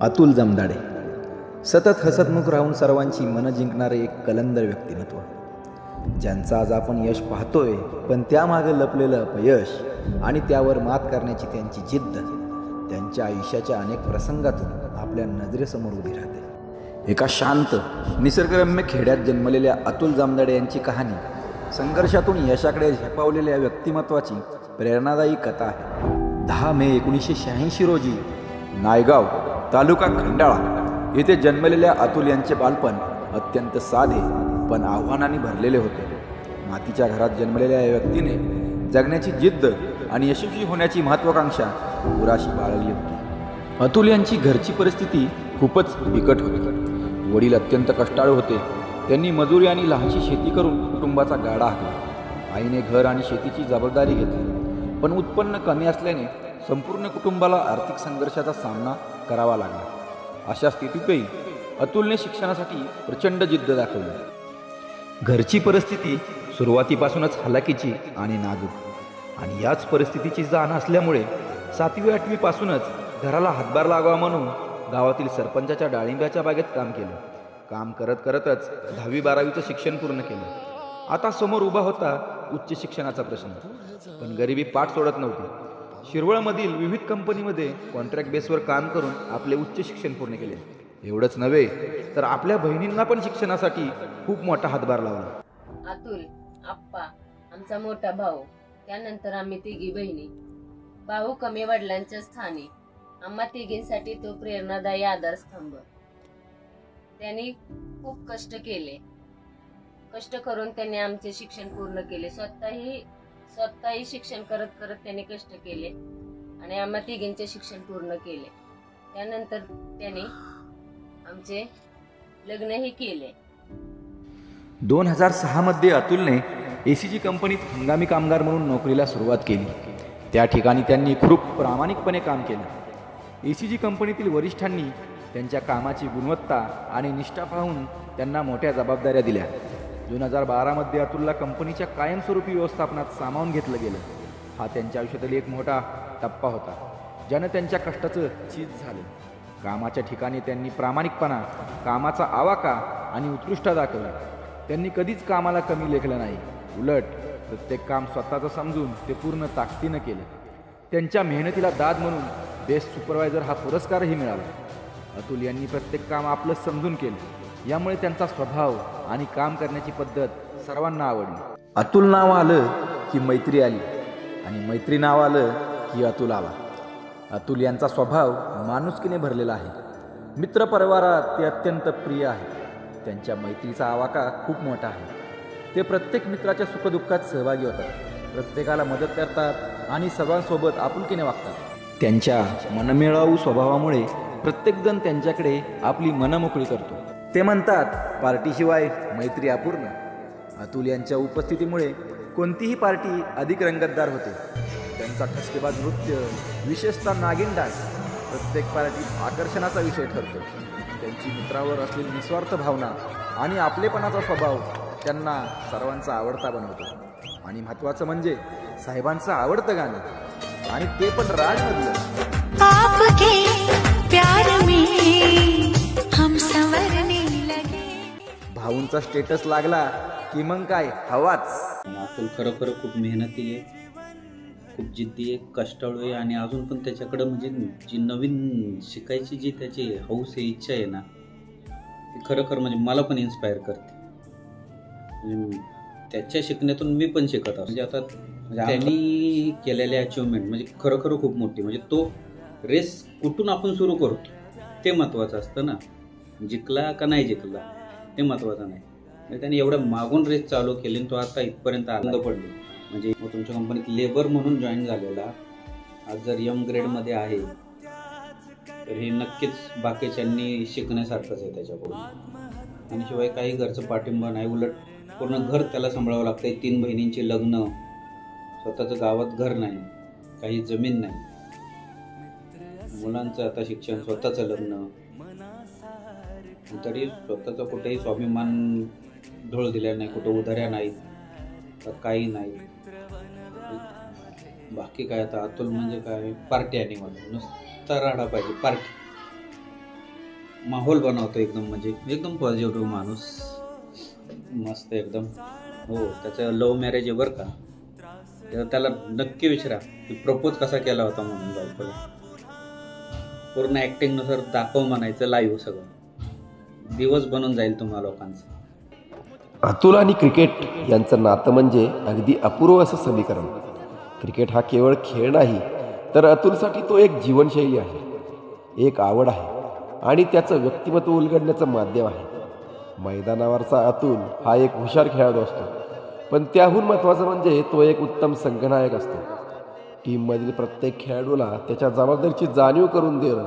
अतुल जमदाडे सतत हसतमुख राहून सर्वांची मनं जिंकणारे एक कलंदर व्यक्तिमत्व, ज्यांचं आज आपण यश पाहतोय, पण त्यामागे लपलेलं अपयश आणि त्यावर मात करण्याची त्यांची जिद्द त्यांच्या आयुष्याच्या अनेक प्रसंगातून आपल्या नजरेसमोर उभी राहते। एका शांत निसर्गरम्य खेड्यात जन्मलेल्या अतुल जमदाडे यांची कहाणी संघर्षातून यशाकडे झेपावलेल्या व्यक्तिमत्वाची प्रेरणादायी कथा आहे। 10 मे 1986 रोजी नायगाव तालुका खंडाळा येथे जन्मलेल्या अतुल यांचे बालपण अत्यंत साधे पण आव्हानांनी भरलेले होते। मातीच्या घरात जन्मलेल्या या व्यक्तीने जगण्याची जिद्द आणि यशस्वी होण्याची महत्त्वाकांक्षा पुराशी बाळगली होती। अतुल यांची घरची परिस्थिती खूपच बिकट होती। वडील अत्यंत कष्टाळू होते। त्यांनी मजुरी आणि लहानशी शेती करून कुटुंबाचा गाडा हाकला। आईने घर आणि शेतीची जबाबदारी घेतली, पण उत्पन्न कमी असल्याने संपूर्ण कुटुंबाला आर्थिक संघर्षाचा सामना करावा लागला। अशा स्थितीतही अतुलने शिक्षणासाठी प्रचंड जिद्द दाखवली। घरची परिस्थिती सुरुवातीपासूनच हलाखीची आणि नाजूक, आणि याच परिस्थितीची जाण असल्यामुळे 7वी-8वी पासूनच घराला हातभार लागावा म्हणून गावातील सरपंचाच्या डाळिंब्याच्या बागेत काम केलं। काम करत करतच 10वी-12वीचं शिक्षण पूर्ण केलं। आता समोर उभा होता उच्च शिक्षणाचा प्रश्न, पण गरिबी पाठ सोडत नव्हती। शिरवळमधील विविध कंपनीमध्ये कॉन्ट्रॅक्ट बेसवर काम करून आपले उच्च शिक्षण पूर्ण केले। एवढंच नव्हे तर आपल्या बहिणींना पण शिक्षणासाठी खूप मोठा हातभार लावला। अतुल, आप्पा, आमचा मोठा भाऊ, त्यानंतर आम्ही तिघी बहिणी। भाऊ कमी वडिलांच्या स्थानी, आम्हा तिघींसाठी तो प्रेरणादायी आधारस्तंभ। त्यांनी खूप कष्ट केले। कष्ट करून त्यांनी आमचे शिक्षण पूर्ण केले। स्वतःही शिक्षण करत करत त्यांनी कष्ट केले आणि आम्हा तिघींचे शिक्षण पूर्ण केले। त्यानंतर त्यांनी आमचे लग्नही केले। 2006 मध्ये अतुलने ACG कंपनीत हंगामी कामगार म्हणून नोकरीला सुरुवात केली। त्या ठिकाणी त्यांनी खूप प्रामाणिकपणे काम केलं। ACG कंपनीतील वरिष्ठांनी त्यांच्या कामाची गुणवत्ता आणि निष्ठा पाहून त्यांना मोठ्या जबाबदाऱ्या दिल्या। 2012 मध्ये अतुलला कंपनीच्या कायमस्वरूपी व्यवस्थापनात सामावून घेतलं गेलं। हा त्यांच्या आयुष्यातील एक मोठा टप्पा होता, ज्यानं त्यांच्या कष्टाचं चीज झालं। कामाच्या ठिकाणी त्यांनी प्रामाणिकपणा, कामाचा आवाका आणि उत्कृष्टता दाखवली। त्यांनी कधीच कामाला कमी लेखलं नाही, उलट प्रत्येक काम स्वतःचं समजून ते पूर्ण ताकदीनं केलं। त्यांच्या मेहनतीला दाद म्हणून बेस्ट सुपरवायझर हा पुरस्कारही मिळाला। अतुल यांनी प्रत्येक काम आपलं समजून केलं, यामुळे त्यांचा स्वभाव आणि काम करण्याची पद्धत सर्वांना आवडली। अतुल नाव आलं की मैत्री आली, आणि मैत्री नाव आलं की अतुल आला। अतुल यांचा स्वभाव माणुसकीने भरलेला आहे। मित्रपरिवारात ते अत्यंत प्रिय आहे। त्यांच्या मैत्रीचा आवाका खूप मोठा आहे। ते प्रत्येक मित्राच्या सुखदुःखात सहभागी होतात, प्रत्येकाला मदत करतात आणि सर्वांसोबत आपुलकीने वागतात। त्यांच्या मनमिळावू स्वभावामुळे प्रत्येकजण त्यांच्याकडे आपली मनं मोकळी करतो। ते म्हणतात, पार्टीशिवाय मैत्री अपूर्ण। अतुल यांच्या उपस्थितीमुळे कोणतीही पार्टी अधिक रंगतदार होते। त्यांचा ठसकेबाज नृत्य, विशेषतः नागिन डान्स, प्रत्येक पार्टीत आकर्षणाचा विषय ठरतो। त्यांची मित्रावर असलेली निस्वार्थ भावना आणि आपलेपणाचा स्वभाव त्यांना सर्वांचा आवडता बनवतो। आणि महत्त्वाचं म्हणजे साहेबांचं आवडतं गाणं, आणि ते पण राजमधलं। आपके प्यार में हम संवरने लगे। भाऊंचा स्टेटस लागला की मग काय हवाच। अतुल खरोखर खूप मेहनती आहे, खूप जिद्दी आहे, कष्टाळू आहे, आणि अजून पण त्याच्याकडं म्हणजे जी नवीन शिकायची जी त्याची हौस आहे, इच्छा आहे ना, ती खरोखर म्हणजे मला पण इन्स्पायर करते। म्हणजे त्याच्या शिकण्यातून मी पण शिकत असतो। म्हणजे आता त्यांनी केलेल्या अचिव्हमेंट म्हणजे खरोखर खूप मोठी, म्हणजे तो रेस कुठून आपण सुरू करतो ते महत्त्वाचं असतं ना। जिंकला का नाही जिंकला ते महत्त्वाचं नाही, म्हणजे त्याने एवढ्या मागून रेस चालू केली आणि तो आता इथपर्यंत आनंद पडले। म्हणजे तुमच्या कंपनीत लेबर म्हणून जॉईन झालेला आज जर यम ग्रेडमध्ये आहे, तर हे नक्कीच बाकीच्यांनी शिकण्यासारखंच आहे त्याच्याकडून। आणि शिवाय काही घरचं पाठिंबा नाही, उलट पूर्ण घर त्याला सांभाळावं लागतंय। 3 बहिणींची लग्न, स्वतःचं गावात घर नाही, काही जमीन नाही, मुलांचं आता शिक्षण, स्वतःचं लग्न, तरी स्वतःचा कुठेही स्वाभिमान ढोळ दिला नाही, कुठं उधाऱ्या नाहीत, तर काही नाही। बाकी काय आता अतुल म्हणजे काय पार्टी ॲनिमल, नुसता राडा पाहिजे पार्टी। माहोल बनवतो एकदम, म्हणजे एकदम पॉझिटिव्ह माणूस, मस्त एकदम. हो, त्याचं लव्ह मॅरेज आहे बरं का. तर त्याला नक्की विचारा की प्रपोज कसा केला होता म्हणून बायकोला. पूर्ण ॲक्टिंगनुसार दाखव म्हणायचं, लाईव्ह सगळं. दिवस बनून जाईल तुम्हा लोकांचं. अतुल आणि क्रिकेट यांचं नातं म्हणजे अगदी अपूर्व असं समीकरण. क्रिकेट हा केवळ खेळ नाही, तर अतुलसाठी तो एक जीवनशैली आहे, एक आवड आहे आणि त्याचं व्यक्तिमत्व उलगडण्याचं माध्यम आहे. मैदानावरचा अतुल हा एक हुशार खेळाडू असतो, पण त्याहून महत्त्वाचं म्हणजे तो एक उत्तम संघनायक असतो. टीममधील प्रत्येक खेळाडूला त्याच्या जबाबदारीची जाणीव करून देणं,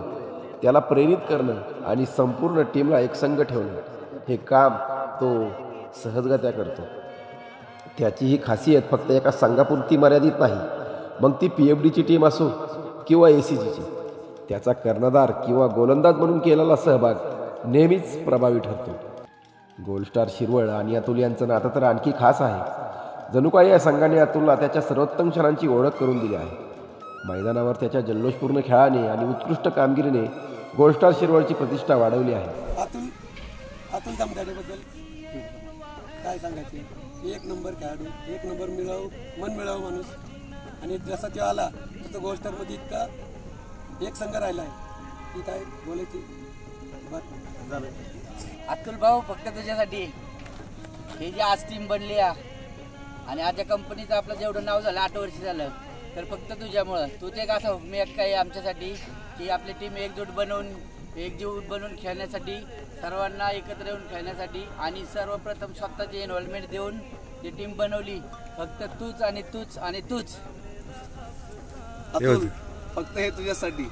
त्याला प्रेरित करणं आणि संपूर्ण टीमला एकसंघ ठेवणं, हे काम तो सहजगत्या करतो. त्याची ही खासियत फक्त एका संघापुरती मर्यादित नाही, मग ती PFDची टीम असो किंवा ACGची. त्याचा कर्णधार किंवा गोलंदाज म्हणून केलेला सहभाग नेहमीच प्रभावी ठरतो. गोल्डस्टार शिरवळ आणि अतुल यांचं नातं तर आणखी खास आहे. जणू काही या संघाने अतुलला त्याच्या सर्वोत्तम क्षणांची ओळख करून दिली आहे. मैदानावर त्याच्या जल्लोषपूर्ण खेळाने आणि उत्कृष्ट कामगिरीने गोल्डस्टार शिरवळची प्रतिष्ठा वाढवली आहे. अतुल दमदाडेबद्दल काय सांगायचे? एक नंबर खेळाडू, एक नंबर मन मिळावं माणूस. आणि जसा तो आला तसं गोल्डस्टारमध्ये इतका एक संघ राहिला आहे की काय बोलायची बात झालं. अतुल भाऊ, फक्त तुझ्यासाठी हे जे आज टीम बनली आणि आज या कंपनीचं आपलं जेवढं नाव झालं 8 वर्ष झालं, तर फक्त तुझ्यामुळं. तूच एक असं मेक काय आमच्यासाठी की आपली टीम एकजीव बनवून खेळण्यासाठी, सर्वांना एकत्र येऊन खेळण्यासाठी आणि सर्वप्रथम स्वतःची इन्व्हॉल्वमेंट देऊन जी टीम बनवली. फक्त तूच आणि तूच आणि तूच. अतुल, फक्त हे तुझ्यासाठी.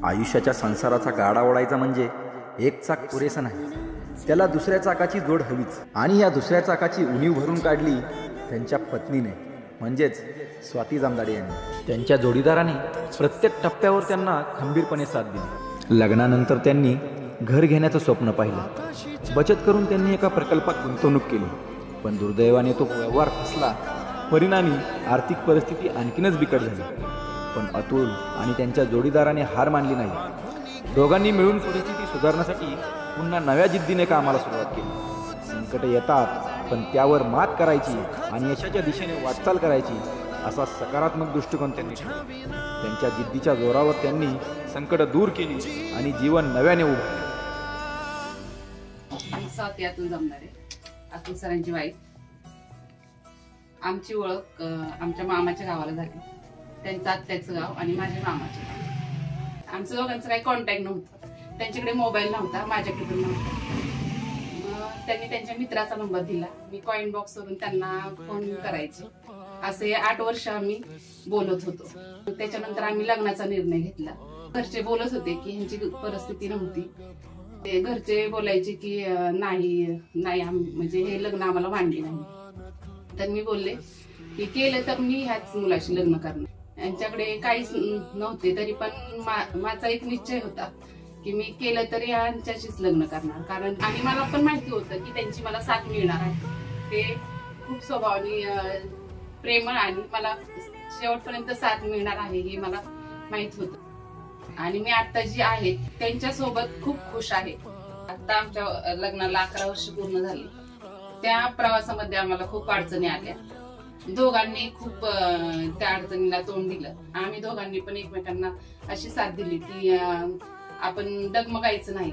आयुष्याच्या संसाराचा गाडा ओढायचा म्हणजे एक चाक पुरेसा नाही, त्याला दुसऱ्या चाकाची जोड हवीच. आणि या दुसऱ्या चाकाची उणीव भरून काढली त्यांच्या पत्नीने, म्हणजेच स्वाती जामदाडे यांनी. त्यांच्या जोडीदाराने प्रत्येक टप्प्यावर त्यांना खंबीरपणे साथ दिली. लग्नानंतर त्यांनी घर घेण्याचं स्वप्न पाहिलं. बचत करून त्यांनी एका प्रकल्पात गुंतवणूक केली, पण दुर्दैवाने तो व्यवहार फसला. परिणामी आर्थिक परिस्थिती आणखीनच बिकट झाली. पण अतुल आणि त्यांच्या जोडीदाराने हार मानली नाही. दोघांनी मिळून परिस्थिती सुधारण्यासाठी पुन्हा नव्या जिद्दीने कामाला सुरुवात केली. संकट येतात, पण त्यावर मात करायची आणि यशाच्या दिशेने वाटचाल करायची, असा सकारात्मक दृष्टिकोन त्यांनी ठेवला. त्यांच्या जिद्दीच्या जोरावर त्यांनी संकट दूर केली आणि जीवन नव्याने उभारले. स्वाती अतुल जामदाडे, अतुल सरांची वाईफ. आमची ओळख आमच्या मामाच्या गावाला झाली. त्यांचं आत्याचं गाव आणि माझ्या मामाचे गाव. आमचं दोघांचं काही कॉन्टॅक्ट नव्हतं. त्यांच्याकडे मोबाईल नव्हता, माझ्याकडे पण नव्हता. मग त्यांनी त्यांच्या मित्राचा नंबर दिला. मी कॉइन बॉक्सवरून त्यांना फोन करायचे. असे 8 वर्ष आम्ही बोलत होतो. त्याच्यानंतर आम्ही लग्नाचा निर्णय घेतला. घरचे बोलत होते की ह्यांची परिस्थिती नव्हती. ते घरचे बोलायचे की नाही म्हणजे हे लग्न आम्हाला मांडले नाही. तर मी बोलले की केलं तर मी ह्याच मुलाशी लग्न करणार. यांच्याकडे काहीच नव्हते, तरी पण माझा एक निश्चय होता की मी केलं तरी यांच्याशीच लग्न करणार. कारण आणि मला पण माहिती होतं की त्यांची मला साथ मिळणार आहे. ते खूप स्वभावाने प्रेमळ आणि मला शेवटपर्यंत साथ मिळणार आहे हे मला माहित होतं. आणि मी आता जी आहे त्यांच्यासोबत खूप खुश आहे. आता आमच्या लग्नाला 11 वर्ष पूर्ण झाली. त्या प्रवासामध्ये आम्हाला खूप अडचणी आल्या. दोघांनी खूप त्या अडचणीला तोंड दिलं. आम्ही दोघांनी पण एकमेकांना अशी साथ दिली की आपण डगमगायचं नाही.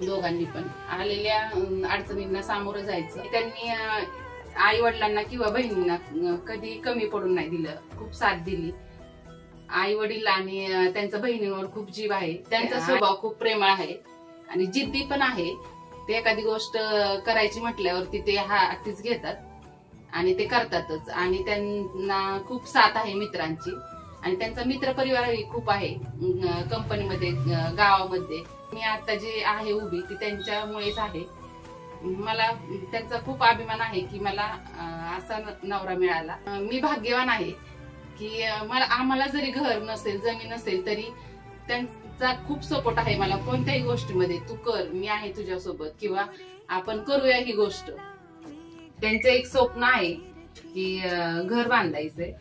दोघांनी पण आलेल्या अडचणींना सामोरं जायचं. त्यांनी आई वडिलांना किंवा बहिणींना कधी कमी पडून नाही दिलं. खूप साथ दिली. आई वडील आणि त्यांच्या बहिणींवर खूप जीव आहे. त्यांचा स्वभाव खूप प्रेमळ आहे आणि जिद्दी पण आहे. ते एखादी गोष्ट करायची म्हटल्यावरती ते हातीच घेतात आणि ते करतातच. आणि त्यांना खूप साथ आहे मित्रांची. आणि त्यांचा मित्र परिवारही खूप आहे कंपनीमध्ये, गावामध्ये. मी आता जे आहे उभी ती त्यांच्यामुळेच आहे. मला त्यांचा खूप अभिमान आहे की मला असा नवरा मिळाला. मी भाग्यवान आहे की आम्हाला जरी घर नसेल, जमीन नसेल, तरी त्यांचा खूप सपोर्ट आहे मला कोणत्याही गोष्टीमध्ये. तू कर, मी आहे तुझ्यासोबत, किंवा आपण करूया ही गोष्ट. त्यांचं एक स्वप्न आहे की घर बांधायचंय.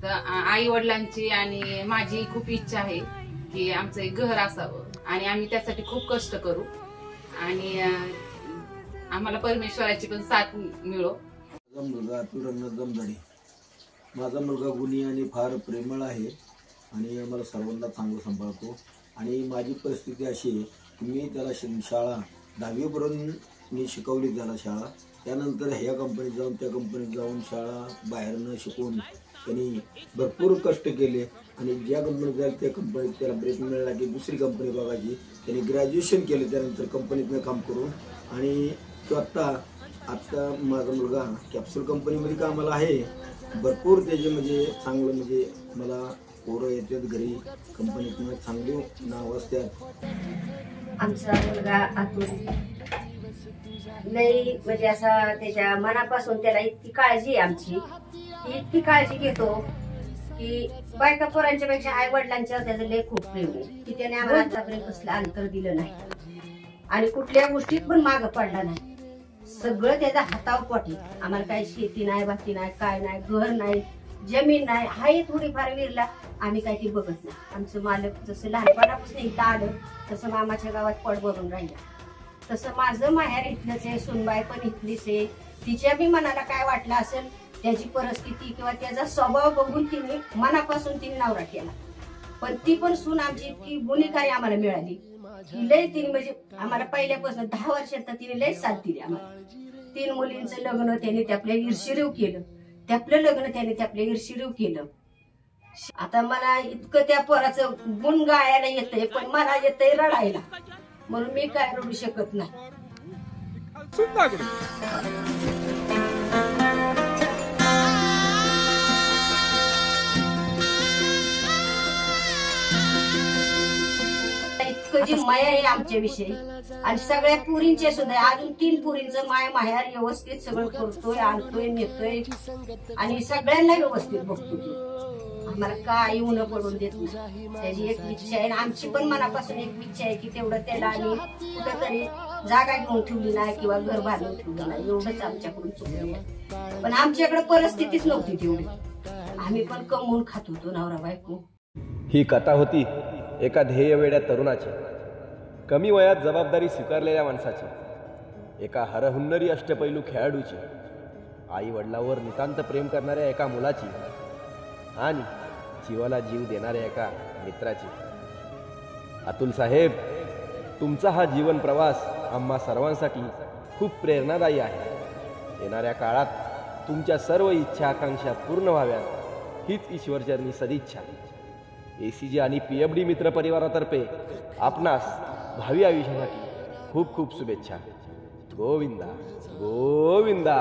तर आई वडिलांची आणि माझी खूप इच्छा आहे की आमचं एक घर असावं आणि आम्ही त्यासाठी खूप कष्ट करू आणि आम्हाला परमेश्वराची पण साथ मिळो. माझा मुलगा अतुल रंगनाथ जमदाडे. माझा मुलगा गुणी आणि फार प्रेमळ आहे आणि मला सर्वांना चांगलं सांभाळतो. आणि माझी परिस्थिती अशी आहे की मी त्याला शाळा 10वीपर्यंत मी शिकवली त्याला शाळा. त्यानंतर ह्या कंपनीत जाऊन त्या कंपनीत जाऊन शाळा बाहेरनं शिकून त्यांनी भरपूर कष्ट केले आणि ज्या कंपनीत जाईल त्या कंपनीत त्याला ब्रेक मिळाला की दुसरी कंपनी बघायची. त्यांनी ग्रॅज्युएशन केलं त्यानंतर कंपनीतनं काम करून. आणि तो आत्ता माझा मुलगा कॅप्सूल कंपनीमध्ये कामाला आहे. भरपूर त्याचे म्हणजे चांगलं म्हणजे मला पोरं येतात घरी कंपनीतनं, चांगली नाव असतात. आमचा मुलगा अतुल लई म्हणजे असा त्याच्या मनापासून त्याला इतकी काळजी आहे आमची, इतकी काळजी घेतो की बायका पोरांच्या पेक्षा आई वडिलांच्यावर त्याचं लय खूप प्रेम आहे की त्याने आम्हाला आतापर्यंत कसलं अंतर दिलं नाही आणि कुठल्या गोष्टीत पण मागं पडला नाही. सगळं त्याच्या हातावर पोटी. आम्हाला काही शेती नाही, भाती नाही, काय नाही, घर नाही, जमीन नाही, हाही थोडीफार विरला आम्ही काही ती बघत नाही. आमचं मालक जसं लहानपणापासून इथं आलं तसं मामाच्या गावात पड भरून राहिलं. तसं माझं माहेर इथलंच आहे, सुनबाई पण इथलीच आहे. तिच्या बी मनाला काय वाटलं असेल त्याची परिस्थिती किंवा त्याचा स्वभाव बघून तिने मनापासून तिने नवरा केला. पण ती पण सून आमची इतकी गुन्हेगारी आम्हाला मिळाली की लय तिने म्हणजे आम्हाला पहिल्यापासून 10 वर्षात तिने लय साथ दिली आम्हाला. 3 मुलींचं लग्न त्याने त्यापल्या ईर्षिरीव केलं, त्यापलं लग्न त्याने त्यापल्या ईर्षिरीव केलं. आता मला इतकं त्या पोराचं गुण गायला येतंय पण मला येतंय रडायला, म्हणून मी काय रडू शकत नाही. इतकं जी माया आहे आमच्या विषयी आणि सगळ्या पुरींच्या सुद्धा अजून 3 पुरींचं माया माहेर व्यवस्थित सगळं करतोय, आणतोय, नेतोय आणि सगळ्यांना व्यवस्थित बघतो. आम्हाला काय येऊन पडून देत नाही. त्याची एक इच्छा आहे. आमची पण मनापासून एक इच्छा आहे की तेवढं त्याला आम्ही कुठेतरी जागा घेऊन ठेवली नाही किंवा घर बांधून ठेवलं नाही. एवढंच आमच्याकडून चुकलं. पण आमच्याकडे परिस्थितीच नव्हती तेवढी. आम्ही पण कमवून खात होतो नवरा बायको. ही कथा होती एका ध्येयवेड्या तरुणाची, कमी वयात जबाबदारी स्वीकारलेल्या माणसाची, एका हरहुन्नरी अष्टपैलू खेळाडूची, आई वडिलांवर नितांत प्रेम करणाऱ्या एका मुलाची आणि जीवाला जीव देणाऱ्या एका मित्राची. अतुल साहेब, तुमचा हा जीवन प्रवास आम्हा सर्वांसाठी खूप प्रेरणादायी आहे. येणाऱ्या काळात तुमच्या सर्व इच्छा आकांक्षा पूर्ण व्हाव्यात हीच ईश्वरचरणी सदिच्छा. ACG आणि PFD मित्र परिवारातर्फे आपणास भावी आयुष्यासाठी खूप खूप शुभेच्छा. गोविंदा गोविंदा.